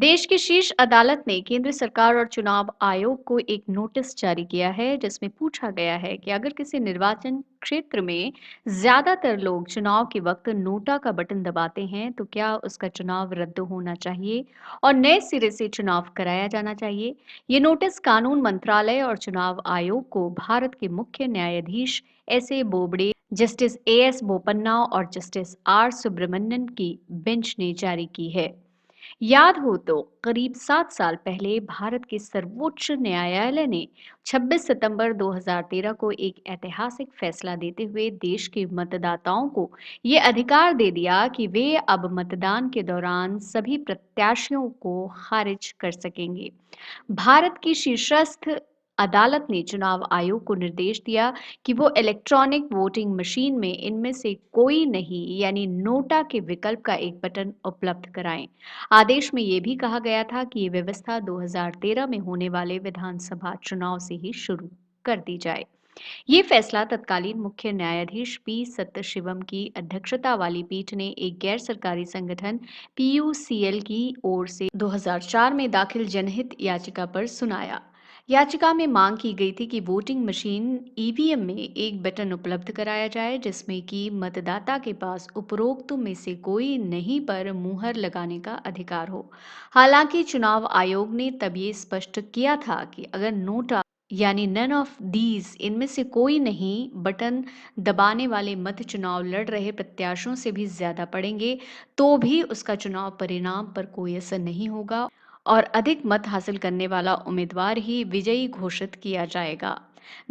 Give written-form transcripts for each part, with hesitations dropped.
देश की शीर्ष अदालत ने केंद्र सरकार और चुनाव आयोग को एक नोटिस जारी किया है जिसमें पूछा गया है कि अगर किसी निर्वाचन क्षेत्र में ज्यादातर लोग चुनाव के वक्त नोटा का बटन दबाते हैं तो क्या उसका चुनाव रद्द होना चाहिए और नए सिरे से चुनाव कराया जाना चाहिए। ये नोटिस कानून मंत्रालय और चुनाव आयोग को भारत के मुख्य न्यायाधीश S A Bobde, justice A S Bopanna और जस्टिस आर सुब्रमण्यन की बेंच ने जारी की है। याद हो तो करीब 7 साल पहले भारत के सर्वोच्च न्यायालय ने 26 सितंबर 2013 को एक ऐतिहासिक फैसला देते हुए देश के मतदाताओं को ये अधिकार दे दिया कि वे अब मतदान के दौरान सभी प्रत्याशियों को खारिज कर सकेंगे। भारत की शीर्षस्थ अदालत ने चुनाव आयोग को निर्देश दिया कि वो इलेक्ट्रॉनिक वोटिंग मशीन में इनमें से कोई नहीं यानी नोटा के विकल्प का एक बटन उपलब्ध कराएं। आदेश में यह भी कहा गया था कि ये व्यवस्था 2013 में होने वाले विधानसभा चुनाव से ही शुरू कर दी जाए। ये फैसला तत्कालीन मुख्य न्यायाधीश पी सत्यशिवम की अध्यक्षता वाली पीठ ने एक गैर सरकारी संगठन पीयूसीएल की ओर से 2004 में दाखिल जनहित याचिका पर सुनाया। याचिका में मांग की गई थी कि वोटिंग मशीन ईवीएम में एक बटन उपलब्ध कराया जाए जिसमें कि मतदाता के पास उपरोक्त में से कोई नहीं पर मुहर लगाने का अधिकार हो। हालांकि चुनाव आयोग ने तब ये स्पष्ट किया था कि अगर नोटा यानी नन ऑफ दीज इनमें से कोई नहीं बटन दबाने वाले मत चुनाव लड़ रहे प्रत्याशियों से भी ज्यादा पड़ेंगे तो भी उसका चुनाव परिणाम पर कोई असर नहीं होगा और अधिक मत हासिल करने वाला उम्मीदवार ही विजयी घोषित किया जाएगा।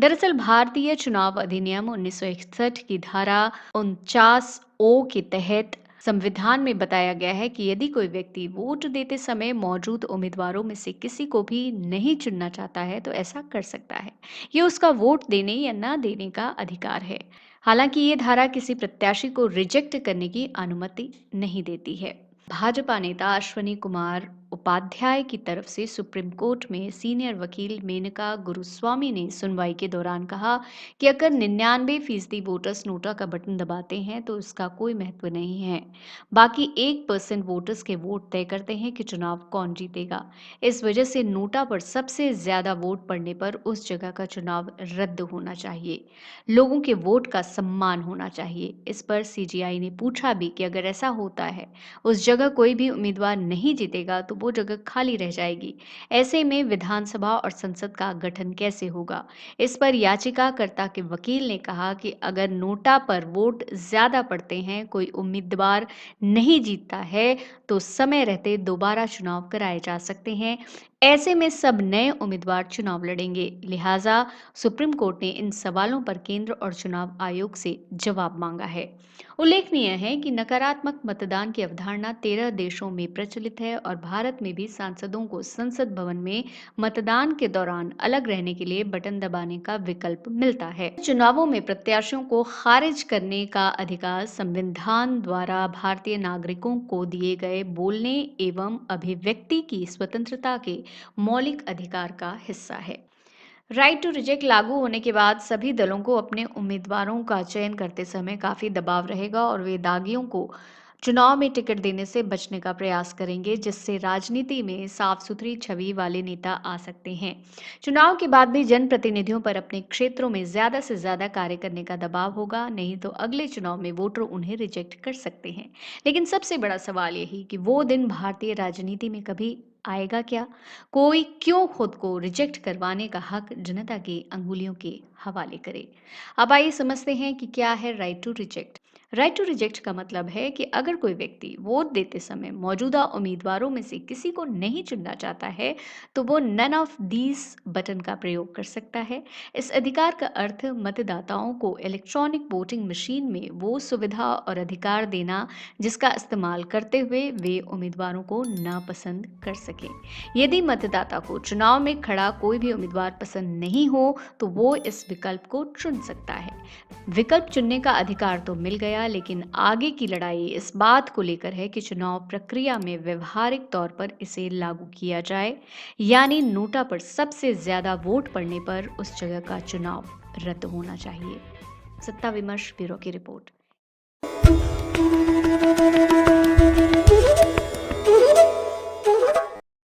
दरअसल भारतीय चुनाव अधिनियम 1961 की धारा 49 ओ के तहत संविधान में बताया गया है कि यदि कोई व्यक्ति वोट देते समय मौजूद उम्मीदवारों में से किसी को भी नहीं चुनना चाहता है तो ऐसा कर सकता है। ये उसका वोट देने या न देने का अधिकार है। हालांकि ये धारा किसी प्रत्याशी को रिजेक्ट करने की अनुमति नहीं देती है। भाजपा नेता अश्वनी कुमार उपाध्याय की तरफ से सुप्रीम कोर्ट में सीनियर वकील मेनका गुरुस्वामी ने सुनवाई के दौरान कहा कि अगर 99% वोटर्स नोटा का बटन दबाते हैं तो इसका कोई महत्व नहीं है। बाकी 1% वोटर्स के वोट तय करते हैं कि चुनाव कौन जीतेगा। इस वजह से नोटा पर सबसे ज्यादा वोट पड़ने पर उस जगह का चुनाव रद्द होना चाहिए। लोगों के वोट का सम्मान होना चाहिए। इस पर सीजीआई ने पूछा भी कि अगर ऐसा होता है उस जगह कोई भी उम्मीदवार नहीं जीतेगा तो वो जगह खाली रह जाएगी। ऐसे में विधानसभा और संसद का गठन कैसे होगा। इस पर याचिकाकर्ता के वकील ने कहा कि अगर नोटा पर वोट ज्यादा पड़ते हैं कोई उम्मीदवार नहीं जीतता है तो समय रहते दोबारा चुनाव कराए जा सकते हैं। ऐसे में सब नए उम्मीदवार चुनाव लड़ेंगे। लिहाजा सुप्रीम कोर्ट ने इन सवालों पर केंद्र और चुनाव आयोग से जवाब मांगा है। उल्लेखनीय है कि नकारात्मक मतदान की अवधारणा 13 देशों में प्रचलित है और भारत में भी सांसदों को संसद भवन में मतदान के दौरान अलग रहने के लिए बटन दबाने का विकल्प मिलता है। चुनावों में प्रत्याशियों को खारिज करने का अधिकार संविधान द्वारा भारतीय नागरिकों को दिए गए बोलने एवं अभिव्यक्ति की स्वतंत्रता के मौलिक अधिकार का हिस्सा है। राइट टू रिजेक्ट लागू होने के बाद सभी दलों को अपने उम्मीदवारों का चयन करते समय काफी दबाव रहेगा और वे दागियों को चुनाव में टिकट देने से बचने का प्रयास करेंगे जिससे राजनीति में साफ सुथरी छवि वाले नेता आ सकते हैं। चुनाव के बाद भी जनप्रतिनिधियों पर अपने क्षेत्रों में ज्यादा से ज्यादा कार्य करने का दबाव होगा, नहीं तो अगले चुनाव में वोटर उन्हें रिजेक्ट कर सकते हैं। लेकिन सबसे बड़ा सवाल यही कि वो दिन भारतीय राजनीति में कभी आएगा क्या। कोई क्यों खुद को रिजेक्ट करवाने का हक जनता की अंगुलियों के हवाले करे। अब आइए समझते हैं कि क्या है right to reject. Right to reject का मतलब है कि अगर कोई व्यक्ति वोट देते समय मौजूदा उम्मीदवारों में से किसी को नहीं चुनना चाहता है तो वो नन ऑफ दीज बटन का प्रयोग कर सकता है। इस अधिकार का अर्थ मतदाताओं को इलेक्ट्रॉनिक वोटिंग मशीन में वो सुविधा और अधिकार देना जिसका इस्तेमाल करते हुए वे उम्मीदवारों को नापसंद कर सकें। यदि मतदाता को चुनाव में खड़ा कोई भी उम्मीदवार पसंद नहीं हो तो वो इस विकल्प को चुन सकता है। विकल्प चुनने का अधिकार तो मिल गया, लेकिन आगे की लड़ाई इस बात को लेकर है कि चुनाव प्रक्रिया में व्यवहारिक तौर पर इसे लागू किया जाए, यानी नोटा पर सबसे ज्यादा वोट पड़ने पर उस जगह का चुनाव रद्द होना चाहिए। सत्ता विमर्श ब्यूरो की रिपोर्ट।